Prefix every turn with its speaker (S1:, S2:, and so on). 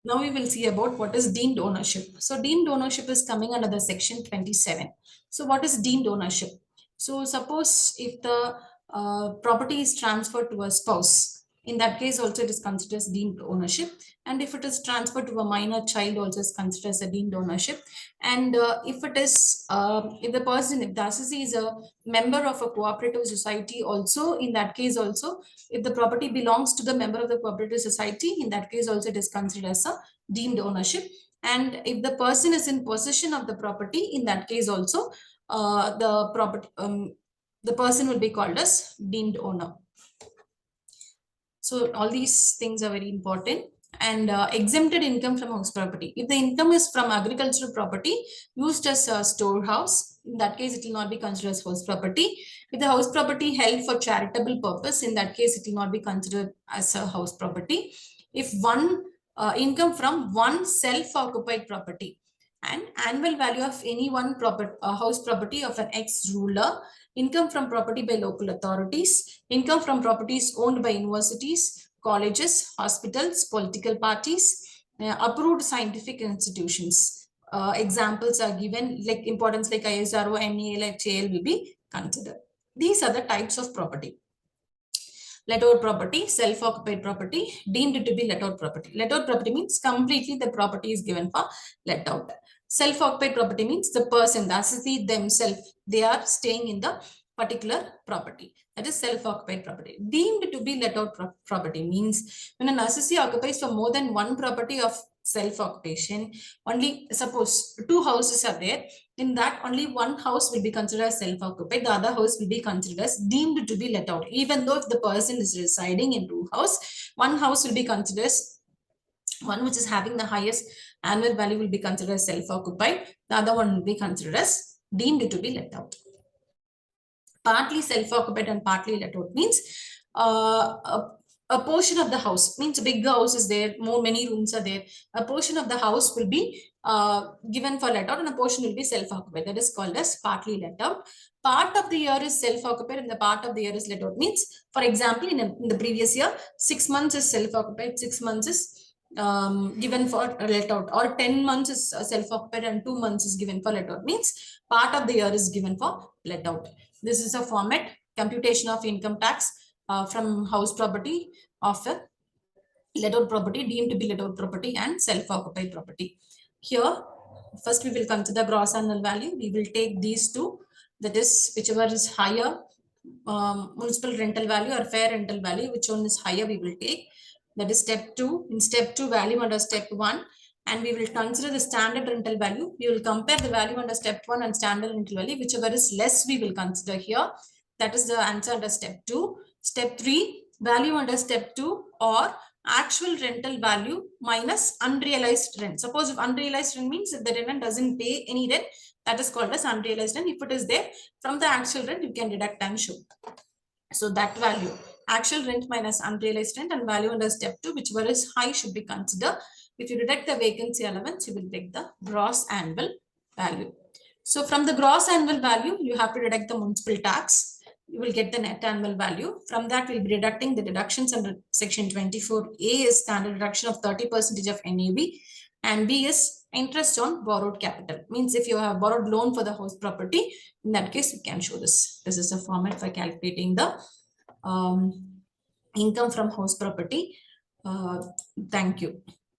S1: Now we will see about what is deemed ownership. So deemed ownership is coming under the section 27. So what is deemed ownership? So suppose if the property is transferred to a spouse, in that case also it is considered as deemed ownership. And if it is transferred to a minor child, also is considered as a deemed ownership. And if it is, if the person, if the assessee is a member of a cooperative society, also in that case also, if the property belongs to the member of the cooperative society, in that case also it is considered as a deemed ownership. And if the person is in possession of the property, in that case also the person will be called as deemed owner. So all these things are very important. And exempted income from house property. If the income is from agricultural property used as a storehouse, in that case it will not be considered as house property. If the house property held for charitable purpose, in that case it will not be considered as a house property. If one income from one self-occupied property, and annual value of any one house property of an ex-ruler, income from property by local authorities, income from properties owned by universities, colleges, hospitals, political parties, approved scientific institutions. Examples are given, like importance like ISRO, MEA, like JL will be considered. These are the types of property. Let out property, self-occupied property, deemed to be let out property. Let out property means completely the property is given for let out. Self-occupied property means the person, the assessee themselves, they are staying in the particular property. That is self-occupied property. Deemed to be let out property means when an assessee occupies for more than one property of self-occupation, only suppose two houses are there, in that only one house will be considered as self-occupied, the other house will be considered as deemed to be let out. Even though if the person is residing in two house, one house will be considered as one which is having the highest annual value will be considered as self-occupied, the other one will be considered as deemed to be let out. Partly self-occupied and partly let out means a portion of the house, means a big house is there, many rooms are there, a portion of the house will be given for let out and a portion will be self-occupied. That is called as partly let out. Part of the year is self-occupied and the part of the year is let out. Means, for example, in the previous year, 6 months is self-occupied, 6 months is given for let out, or 10 months is self-occupied and 2 months is given for let out. Means part of the year is given for let out. This is a format, computation of income tax from house property of a let out property, deemed to be let out property, and self-occupied property. Here, first we will consider gross annual value. We will take these two, that is whichever is higher, municipal rental value or fair rental value, which one is higher we will take. That is step 2. In step 2, value under step 1, and we will consider the standard rental value. We will compare the value under step 1 and standard rental value, whichever is less we will consider here. That is the answer under step 2. Step 3, value under step 2 or actual rental value minus unrealized rent. Suppose if unrealized rent means if the tenant doesn't pay any rent, that is called as unrealized rent. If it is there, from the actual rent you can deduct and show. So that value, actual rent minus unrealized rent, and value under step 2, whichever is high should be considered. If you deduct the vacancy allowance, you will take the gross annual value. So from the gross annual value, you have to deduct the municipal tax. You will get the net annual value. From that, we'll be deducting the deductions under section 24. A is standard deduction of 30% of NAV, and B is interest on borrowed capital. Means if you have borrowed loan for the house property, in that case, you can show this. This is a format for calculating the income from house property. Thank you.